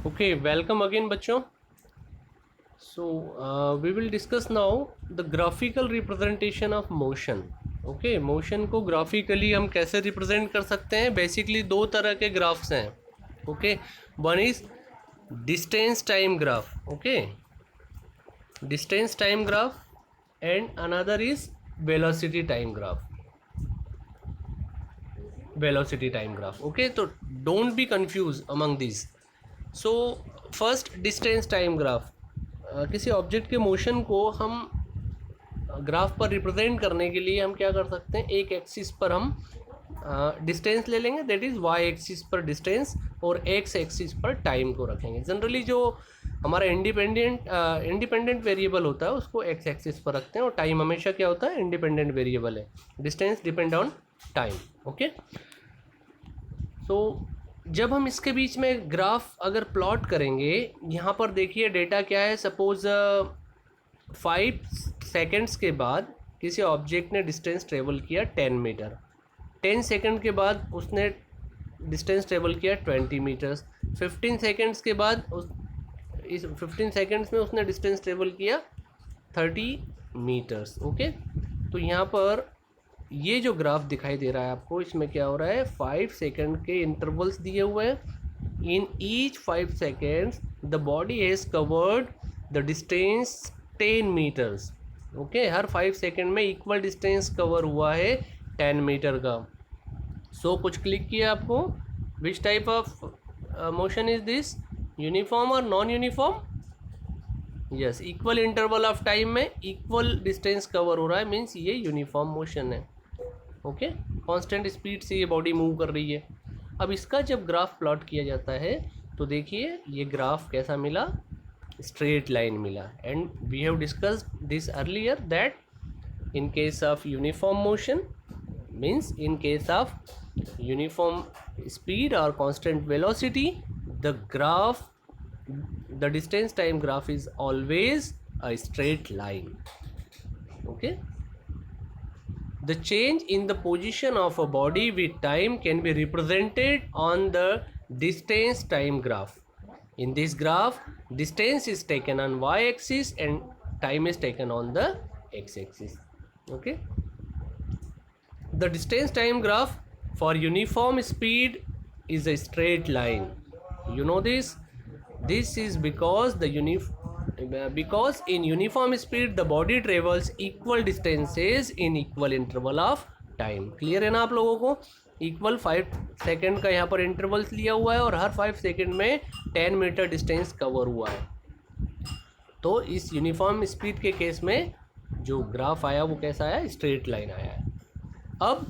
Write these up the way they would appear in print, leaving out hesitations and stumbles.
Okay, welcome again बच्चों. So we will discuss now the graphical representation of motion. Okay, motion को graphically हम कैसे represent कर सकते हैं? Basically दो तरह के graphs हैं. Okay, one is distance time graph. Okay, distance time graph and another is velocity time graph. Velocity time graph. Okay, so don't be confused among these. So first distance time graph, किसी object के motion को हम graph पर represent करने के लिए हम क्या कर सकते हैं, एक एक्सिस पर हम डिस्टेंस ले लेंगे, दैट इज़ वाई एक्सिस पर डिस्टेंस और एक्स एक्सिस पर टाइम को रखेंगे. जनरली जो हमारा इंडिपेंडेंट वेरिएबल होता है उसको एक्स एक्सिस पर रखते हैं और टाइम हमेशा क्या होता है, इंडिपेंडेंट वेरिएबल है. Distance depend on time. Okay, तो जब हम इसके बीच में ग्राफ अगर प्लॉट करेंगे, यहाँ पर देखिए डेटा क्या है. सपोज 5 सेकेंड्स के बाद किसी ऑब्जेक्ट ने डिस्टेंस ट्रेवल किया 10 मीटर. 10 सेकेंड के बाद उसने डिस्टेंस ट्रेवल किया 20 मीटर्स. 15 सेकेंड्स के बाद इस 15 सेकेंड्स में उसने डिस्टेंस ट्रेवल किया 30 मीटर्स. ओके, तो यहाँ पर ये जो ग्राफ दिखाई दे रहा है आपको, इसमें क्या हो रहा है, 5 सेकेंड के इंटरवल्स दिए हुए हैं. In each 5 seconds the body has covered the distance 10 metres. Okay, हर 5 सेकेंड में इक्वल डिस्टेंस कवर हुआ है 10 मीटर का. सो कुछ क्लिक किया आपको, which type of motion is this, uniform और non uniform. Yes, equal interval of time में इक्वल डिस्टेंस कवर हो रहा है, मीन्स ये यूनिफॉर्म मोशन है. ओके, कांस्टेंट स्पीड से ये बॉडी मूव कर रही है. अब इसका जब ग्राफ प्लॉट किया जाता है तो देखिए ये ग्राफ कैसा मिला, स्ट्रेट लाइन मिला. And we have discussed this earlier that in case of uniform motion, means in case of uniform speed और constant velocity, the graph, the distance time graph is always a straight line. Okay, the change in the position of a body with time can be represented on the distance time graph. In this graph, distance is taken on y axis and time is taken on the x axis. Okay, the distance time graph for uniform speed is a straight line. You know this. This is because because in uniform speed the body travels equal distances in equal interval of time. Clear है ना आप लोगों को. Equal 5 second का यहाँ पर intervals लिया हुआ है और हर 5 सेकेंड में 10 मीटर डिस्टेंस कवर हुआ है. तो इस यूनिफॉर्म स्पीड के केस में जो ग्राफ आया वो कैसा आया, स्ट्रेट लाइन आया है. अब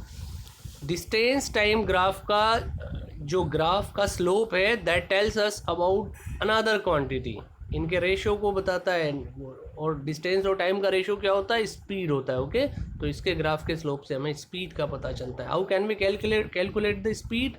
डिस्टेंस टाइम ग्राफ का जो ग्राफ का स्लोप है, that tells us about another quantity. इनके रेशो को बताता है, और डिस्टेंस और टाइम का रेशो क्या होता है, स्पीड होता है. ओके, तो इसके ग्राफ के स्लोप से हमें स्पीड का पता चलता है. How can we calculate the speed,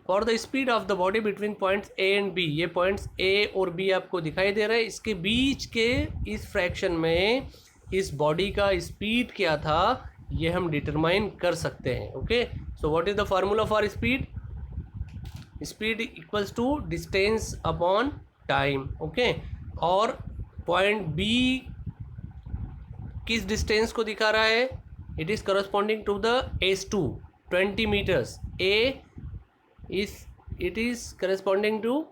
for the speed of the body between points A and B. ये पॉइंट्स ए और बी आपको दिखाई दे रहा है. इसके बीच के इस फ्रैक्शन में इस बॉडी का स्पीड क्या था ये हम डिटरमाइन कर सकते हैं. Okay, so what is the formula for speed, speed equals to distance upon time. Okay, और पॉइंट बी किस डिस्टेंस को दिखा रहा है, it is corresponding to the S2 20 meters. A it is corresponding to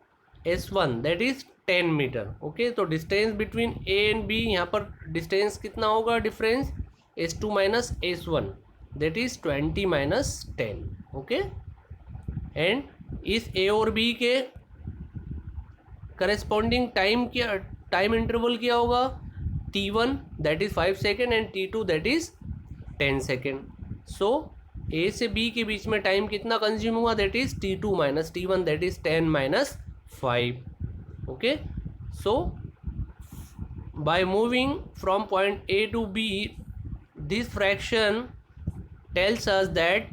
S1 that is 10 meter. Okay, तो distance between A and B, यहाँ पर distance कितना होगा, difference S2 minus S1 that is 20 minus 10. Okay, and इस ए और B के corresponding time interval क्या होगा, T1 that is 5 second and T2 that is 10 second. So A से बी के बीच में टाइम कितना कंज्यूम हुआ, that is T2 minus T1 that is 10 minus 5. Okay, so by moving from point A to B, this fraction tells us that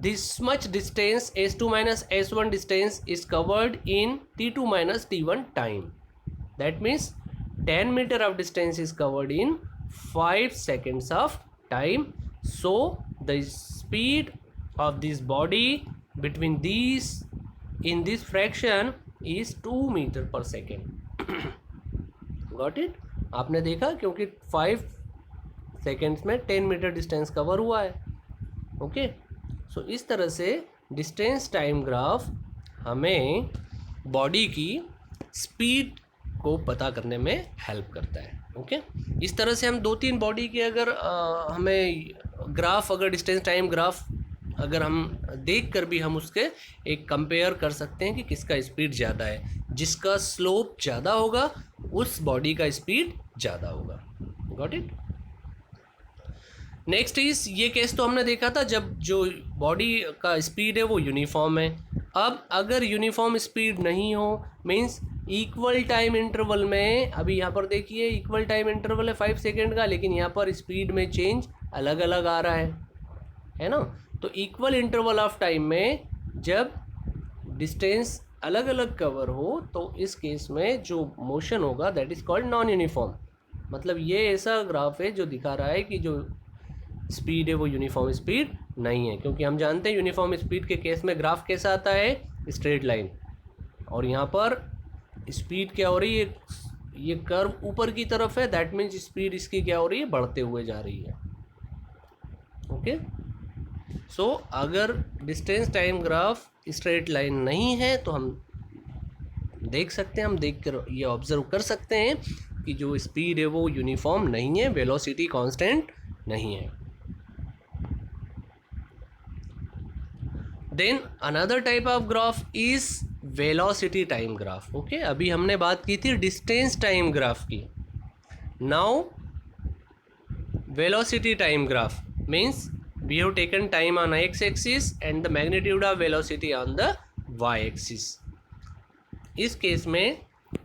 this much distance S2 minus S1 distance is covered in T2 minus T1 time. That means 10 meter of distance is covered in 5 seconds of time. So the speed of this body between these in this fraction is 2 metre पर second. Got it? आपने देखा क्योंकि 5 seconds में 10 metre distance cover हुआ है। Okay, सो इस तरह से डिस्टेंस टाइम ग्राफ हमें बॉडी की स्पीड को पता करने में हेल्प करता है। ओके, इस तरह से हम 2-3 बॉडी के अगर हमें ग्राफ, अगर डिस्टेंस टाइम ग्राफ अगर हम देख कर भी हम उसके एक कंपेयर कर सकते हैं कि किसका स्पीड ज़्यादा है। जिसका स्लोप ज़्यादा होगा उस बॉडी का स्पीड ज़्यादा होगा। Got it? नेक्स्ट इज, ये केस तो हमने देखा था जब जो बॉडी का स्पीड है वो यूनिफॉर्म है। अब अगर यूनिफॉर्म स्पीड नहीं हो, मीन्स इक्वल टाइम इंटरवल में, अभी यहाँ पर देखिए इक्वल टाइम इंटरवल है 5 सेकेंड का, लेकिन यहाँ पर स्पीड में चेंज अलग अलग आ रहा है ना। तो इक्वल इंटरवल ऑफ टाइम में जब डिस्टेंस अलग अलग कवर हो तो इस केस में जो मोशन होगा that is called non uniform. मतलब ये ऐसा ग्राफ है जो दिखा रहा है कि जो स्पीड है वो यूनिफॉर्म स्पीड नहीं है, क्योंकि हम जानते हैं यूनिफॉर्म स्पीड के केस में ग्राफ कैसा आता है, स्ट्रेट लाइन। और यहाँ पर स्पीड क्या हो रही है, ये कर्व ऊपर की तरफ है, दैट मीन्स स्पीड इसकी क्या हो रही है, बढ़ते हुए जा रही है। ओके, सो अगर distance time graph straight line नहीं है तो हम देख सकते हैं, हम देख कर ये ऑब्जर्व कर सकते हैं कि जो स्पीड है वो यूनिफॉर्म नहीं है, वेलोसिटी कांस्टेंट नहीं है। Then another type of graph is velocity time graph. Okay, अभी हमने बात की थी डिस्टेंस टाइम ग्राफ की। Now velocity time graph means we have taken time on x axis and the magnitude of velocity on the y axis। इस case में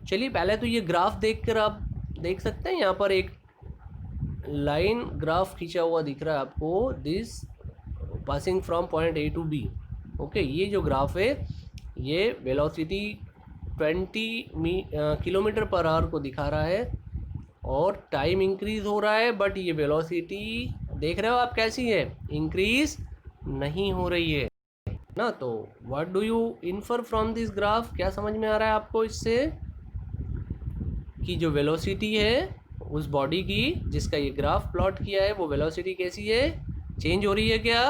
चलिए पहले तो ये ग्राफ देखकर आप देख सकते हैं, यहाँ पर एक लाइन ग्राफ खींचा हुआ दिख रहा है आपको, this passing from point A to B. Okay, ये जो ग्राफ है ये वेलोसिटी 20 किलोमीटर पर आवर को दिखा रहा है और टाइम इंक्रीज हो रहा है, बट ये वेलोसिटी देख रहे हो आप कैसी है, इंक्रीज नहीं हो रही है ना। तो what do you infer from this graph? क्या समझ में आ रहा है आपको इससे कि जो वेलोसिटी है उस बॉडी की जिसका ये ग्राफ प्लॉट किया है वो वेलोसिटी कैसी है, चेंज हो रही है क्या?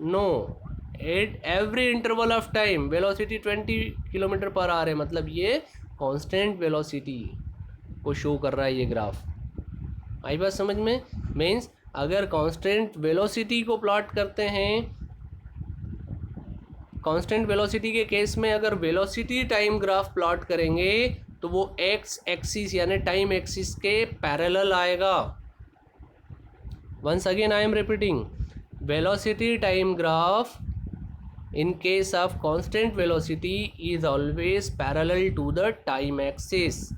No, at every interval of time velocity 20 kilometre पर आ रहे, मतलब ये कांस्टेंट वेलोसिटी को शो कर रहा है ये ग्राफ। आई बात समझ में? मीन्स अगर कांस्टेंट वेलोसिटी को प्लॉट करते हैं, कांस्टेंट वेलोसिटी के केस में अगर वेलोसिटी टाइम ग्राफ प्लॉट करेंगे तो वो एक्स एक्सिस यानी टाइम एक्सिस के पैरेलल आएगा। Once again I am repeating, velocity time graph in case of constant velocity is always parallel to the time axis.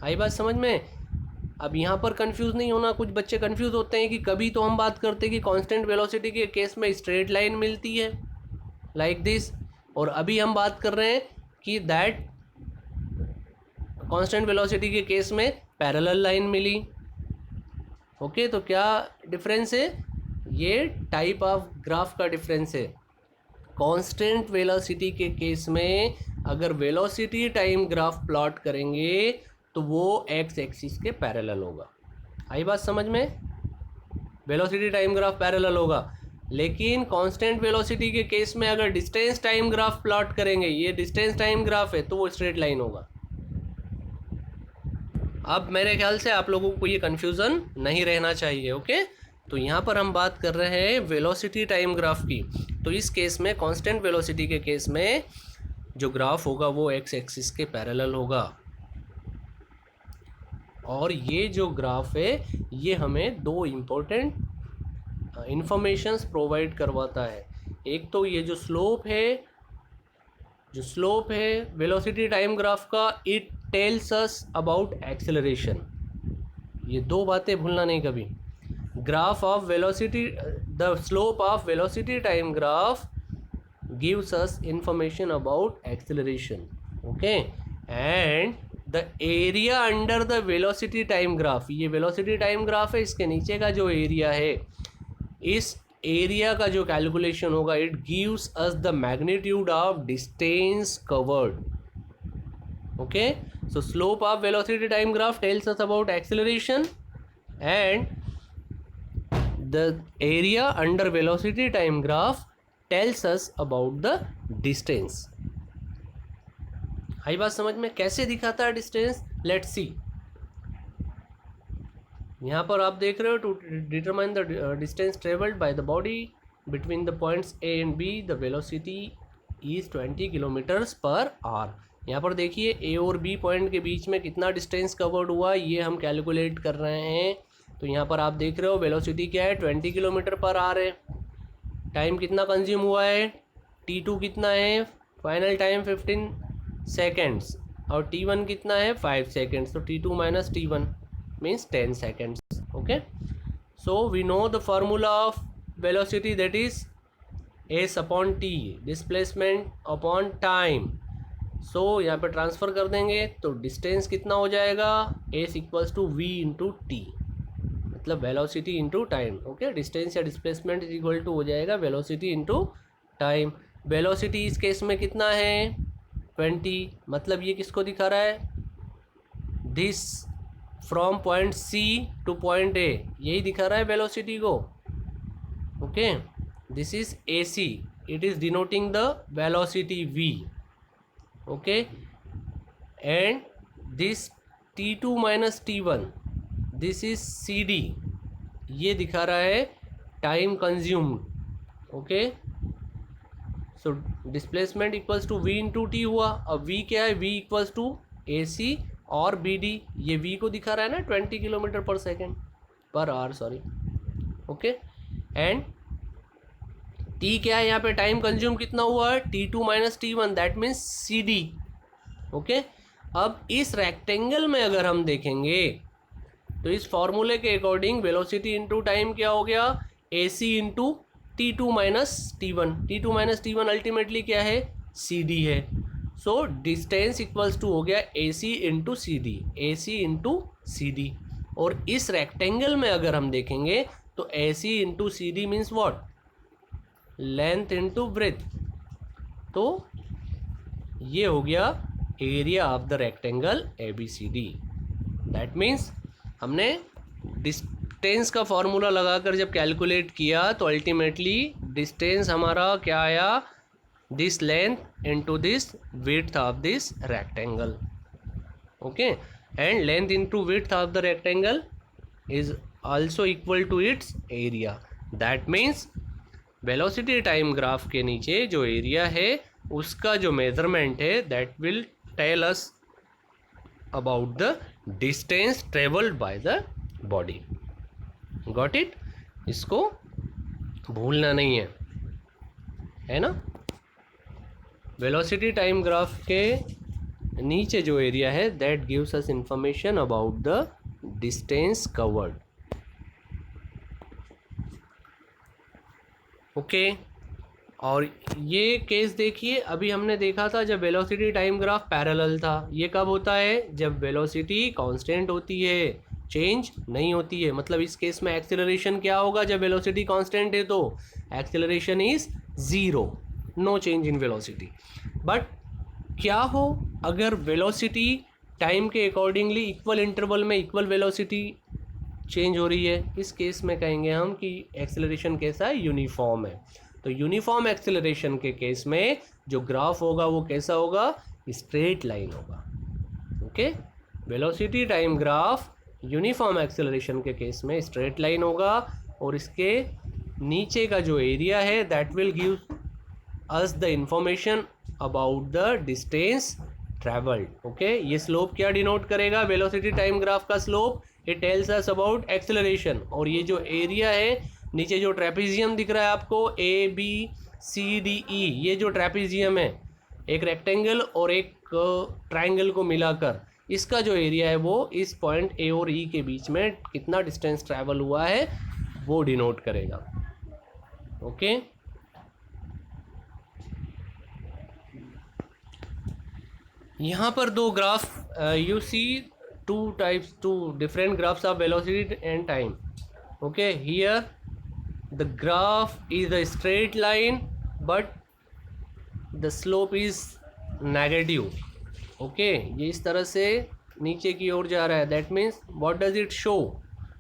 आई बात समझ में? अब यहाँ पर कंफ्यूज नहीं होना, कुछ बच्चे कंफ्यूज होते हैं कि कभी तो हम बात करते हैं कि कांस्टेंट वेलोसिटी के केस में स्ट्रेट लाइन मिलती है लाइक दिस, और अभी हम बात कर रहे हैं कि दैट कांस्टेंट वेलोसिटी के केस में पैरेलल लाइन मिली। ओके, तो क्या डिफरेंस है? ये टाइप ऑफ ग्राफ का डिफरेंस है। कांस्टेंट वेलोसिटी के केस में अगर वेलोसिटी टाइम ग्राफ प्लॉट करेंगे तो वो एक्स एक्सिस के पैरेलल होगा। आई बात समझ में? वेलोसिटी टाइम ग्राफ पैरेलल होगा, लेकिन कांस्टेंट वेलोसिटी के केस में अगर डिस्टेंस टाइम ग्राफ प्लॉट करेंगे, ये डिस्टेंस टाइम ग्राफ है, तो वो स्ट्रेट लाइन होगा। अब मेरे ख्याल से आप लोगों को ये कन्फ्यूज़न नहीं रहना चाहिए। ओके, तो यहाँ पर हम बात कर रहे हैं वेलोसिटी टाइम ग्राफ की। तो इस केस में कांस्टेंट वेलोसिटी के केस में जो ग्राफ होगा वो एक्स एक्सिस के पैरेलल होगा। और ये जो ग्राफ है ये हमें दो इम्पोर्टेंट इंफॉर्मेशंस प्रोवाइड करवाता है। एक तो ये जो स्लोप है वेलोसिटी टाइम ग्राफ का, it tells us about acceleration. ये दो बातें भूलना नहीं कभी। Graph of velocity, the slope of velocity time graph gives us information about acceleration. Okay, and the area under the velocity time graph, ये velocity time graph है, इसके नीचे का जो एरिया है, इस एरिया का जो कैलकुलेशन होगा, it gives us the magnitude of distance covered. Okay, so slope of velocity time graph tells us about acceleration, and the area under velocity time graph tells us about the distance. आई बात समझ में? कैसे दिखाता है distance? Let's see. यहाँ पर आप देख रहे हो, to determine the distance travelled by the body between the points A and B, the velocity is 20 kilometres per hour. यहाँ पर देखिए ए और बी पॉइंट के बीच में कितना डिस्टेंस कवर्ड हुआ, ये हम कैलकुलेट कर रहे हैं. तो यहाँ पर आप देख रहे हो वेलोसिटी क्या है, 20 किलोमीटर पर आवर है. टाइम कितना कंज्यूम हुआ है, T2 कितना है, फाइनल टाइम 15 सेकेंड्स, और T1 कितना है, 5 सेकेंड्स. तो T2 minus T1 means 10 seconds. Okay, so we know the formula of velocity, that is S upon T, displacement upon time. So यहाँ पे ट्रांसफ़र कर देंगे तो डिस्टेंस कितना हो जाएगा, S equals to V into T, मतलब velocity into time. Okay, distance या डिस्प्लेसमेंट इज इक्वल टू हो जाएगा वेलोसिटी इंटू टाइम. वेलोसिटी इस केस में कितना है, 20, मतलब ये किसको दिखा रहा है, this from point C to point A, यही दिखा रहा है वेलोसिटी को. Okay, this is A C, it is denoting the velocity V. Okay, and this T2 minus T1, this is CD, ये दिखा रहा है time consumed. Okay, so displacement equals to V into T हुआ. अब V क्या है, V equals to AC और BD, ये V को दिखा रहा है ना 20 किलोमीटर पर second per hour, sorry. Okay, and T क्या है, यहाँ पे टाइम कंज्यूम कितना हुआ है, T2 minus T1, that means CD. Okay, अब इस रेक्टेंगल में अगर हम देखेंगे तो इस फॉर्मूले के अकॉर्डिंग वेलोसिटी इंटू टाइम क्या हो गया, AC into T2 minus T1. T2 minus T1 ultimately क्या है, CD है. सो डिस्टेंस इक्वल्स टू हो गया AC into CD, AC into CD. और इस रेक्टेंगल में अगर हम देखेंगे तो AC into CD means what, length into breadth. तो ये हो गया area of the rectangle ABCD. That means हमने डिस्टेंस का फॉर्मूला लगाकर जब कैलकुलेट किया तो अल्टीमेटली डिस्टेंस हमारा क्या आया, this length into this width of this rectangle. Okay, and length into width of the rectangle is also equal to its area. That means velocity time graph के नीचे जो एरिया है उसका जो मेजरमेंट है, that will tell us about the distance travelled by the body. Got it? इसको भूलना नहीं है ना. वेलोसिटी टाइम ग्राफ के नीचे जो एरिया है, that gives us information about the distance covered. Okay, और ये केस देखिए, अभी हमने देखा था जब वेलोसिटी टाइम ग्राफ पैरेलल था. ये कब होता है, जब वेलोसिटी कांस्टेंट होती है, चेंज नहीं होती है. मतलब इस केस में एक्सेलरेशन क्या होगा, जब वेलोसिटी कांस्टेंट है तो acceleration is 0, no change in velocity. But क्या हो अगर वेलोसिटी टाइम के अकॉर्डिंगली इक्वल इंटरवल में इक्वल वेलोसिटी चेंज हो रही है, इस केस में कहेंगे हम कि एक्सेलरेशन कैसा है, यूनिफॉर्म है. तो यूनिफॉर्म एक्सेलरेशन के केस में जो ग्राफ होगा वो कैसा होगा, स्ट्रेट लाइन होगा. Okay, velocity time graph uniform acceleration के केस में स्ट्रेट लाइन होगा. और इसके नीचे का जो एरिया है, that will give us the information about the distance travelled. Okay, ये स्लोप क्या डिनोट करेगा, वेलोसिटी टाइम ग्राफ का slope, it tells us about acceleration. और ये जो एरिया है, नीचे जो ट्रेपेजियम दिख रहा है आपको, ABCDE, ये जो ट्रेपेजियम है, एक रेक्टेंगल और एक ट्रायंगल को मिलाकर, इसका जो एरिया है वो इस पॉइंट A और E के बीच में कितना डिस्टेंस ट्रैवल हुआ है वो डिनोट करेगा. ओके, यहाँ पर दो graph you see two different graphs of velocity and time. Okay, here the graph is a straight line but the slope is negative. Okay, ये इस तरह से नीचे की ओर जा रहा है। That means what does it show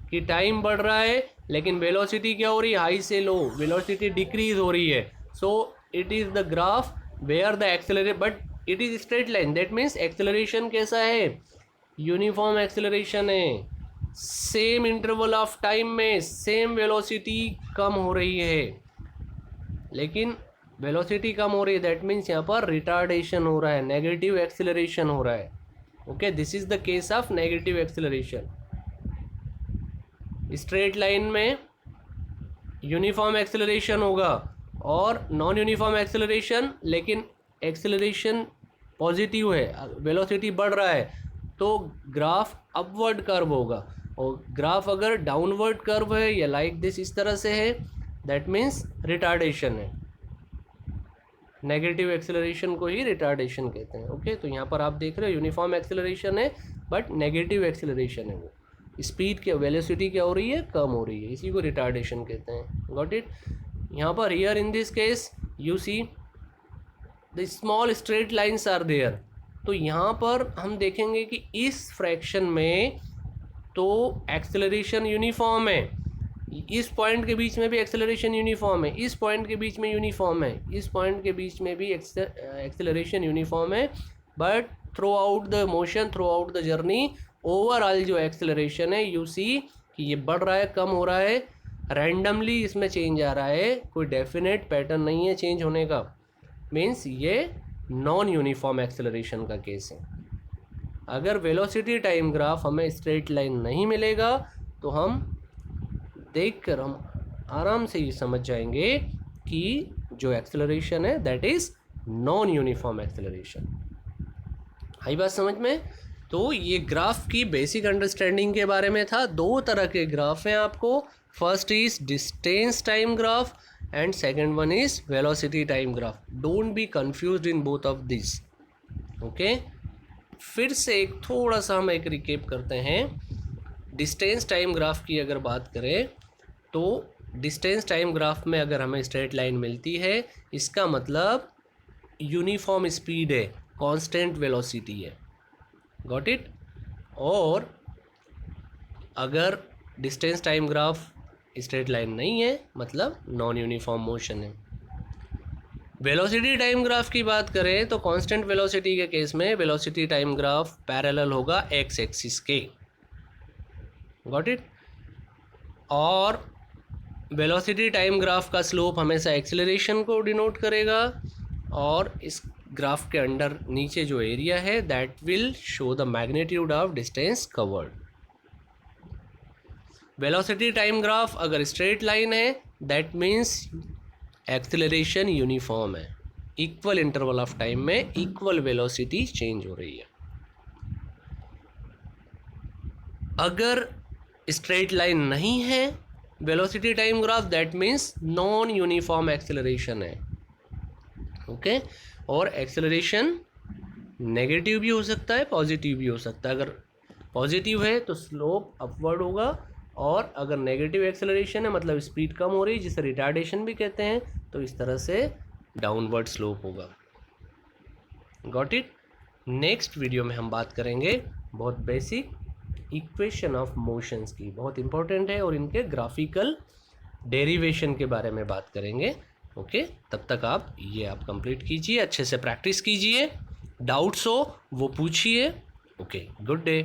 कि टाइम बढ़ रहा है लेकिन वेलोसिटी क्या हो रही है, हाई से लो, वेलोसिटी डिक्रीज हो रही है। So it is the graph where the accelerate but it is straight line. That means acceleration कैसा है, यूनिफॉर्म एक्सेलरेशन है। सेम इंटरवल ऑफ टाइम में सेम वेलोसिटी कम हो रही है, लेकिन वेलोसिटी कम हो रही है, दैट मीन्स यहाँ पर रिटार्डेशन हो रहा है, नेगेटिव एक्सेलरेशन हो रहा है। Okay, this is the case of negative acceleration. Straight line में यूनिफॉर्म एक्सेलरेशन होगा और नॉन यूनिफॉर्म एक्सेलरेशन, लेकिन एक्सेलरेशन पॉजिटिव है, वेलोसिटी बढ़ रहा है, तो ग्राफ अपवर्ड कर्व होगा। और ग्राफ अगर डाउनवर्ड कर्व है या लाइक दिस इस तरह से है, दैट मीन्स रिटार्डेशन है। नेगेटिव एक्सेलरेशन को ही रिटार्डेशन कहते हैं। ओके, तो यहाँ पर आप देख रहे हो यूनिफॉर्म एक्सेलरेशन है बट नेगेटिव एक्सेलरेशन है, वो स्पीड की वेलोसिटी क्या हो रही है, कम हो रही है, इसी को रिटार्डेशन कहते हैं। Got it. यहाँ पर here in this case you see the small straight lines are there. तो यहाँ पर हम देखेंगे कि इस फ्रैक्शन में तो एक्सेलरेशन यूनिफॉर्म है, इस पॉइंट के बीच में भी एक्सेलरेशन यूनिफॉर्म है, इस पॉइंट के बीच में यूनिफॉर्म है, इस पॉइंट के बीच में भी एक्सेलरेशन यूनिफॉर्म है। But through out the motion, through out the journey, overall जो एक्सेलरेशन है यू सी कि ये बढ़ रहा है, कम हो रहा है, रैंडमली इसमें चेंज आ रहा है, कोई डेफिनेट पैटर्न नहीं है चेंज होने का। मीन्स ये नॉन यूनिफॉर्म एक्सेलरेशन का केस है। अगर वेलोसिटी टाइम ग्राफ हमें स्ट्रेट लाइन नहीं मिलेगा तो हम देखकर हम आराम से ये समझ जाएंगे कि जो एक्सेलरेशन है that is non uniform acceleration. आई बात समझ में? तो ये ग्राफ की बेसिक अंडरस्टैंडिंग के बारे में था। दो तरह के ग्राफ हैं आपको, first is distance time graph and second one is velocity time graph. Don't be confused in both of this. Okay, फिर से एक थोड़ा सा हम एक रिकेप करते हैं। डिस्टेंस टाइम ग्राफ की अगर बात करें तो डिस्टेंस टाइम ग्राफ में अगर हमें स्ट्रेट लाइन मिलती है, इसका मतलब यूनिफॉर्म स्पीड है, कांस्टेंट वेलोसिटी है। Got it. और अगर distance time graph straight line नहीं है, मतलब नॉन यूनिफॉर्म मोशन है। वेलोसिटी टाइम ग्राफ की बात करें तो कांस्टेंट वेलोसिटी के केस में वेलोसिटी टाइम ग्राफ पैरेलल होगा एक्स एक्सिस के। Got it. और वेलोसिटी टाइम ग्राफ का स्लोप हमेशा एक्सेलरेशन को डिनोट करेगा, और इस ग्राफ के अंडर नीचे जो एरिया है that will show the magnitude of distance covered. Velocity time graph अगर स्ट्रेट लाइन है दैट मीन्स एक्सेलरेशन यूनिफॉर्म है, इक्वल इंटरवल ऑफ टाइम में इक्वल वेलोसिटी चेंज हो रही है। अगर स्ट्रेट लाइन नहीं है velocity time graph, that means non uniform acceleration है। ओके, और एक्सेलरेशन नेगेटिव भी हो सकता है, पॉजिटिव भी हो सकता है। अगर पॉजिटिव है तो स्लोप अपवर्ड होगा, और अगर नेगेटिव एक्सेलरेशन है मतलब स्पीड कम हो रही है, जिसे रिटार्डेशन भी कहते हैं, तो इस तरह से डाउनवर्ड स्लोप होगा। Got it. नेक्स्ट वीडियो में हम बात करेंगे बहुत बेसिक इक्वेशन ऑफ मोशंस की, बहुत इंपॉर्टेंट है, और इनके ग्राफिकल डेरिवेशन के बारे में बात करेंगे। ओके, तब तक आप कंप्लीट कीजिए, अच्छे से प्रैक्टिस कीजिए, डाउट्स हो वो पूछिए। Okay, good day.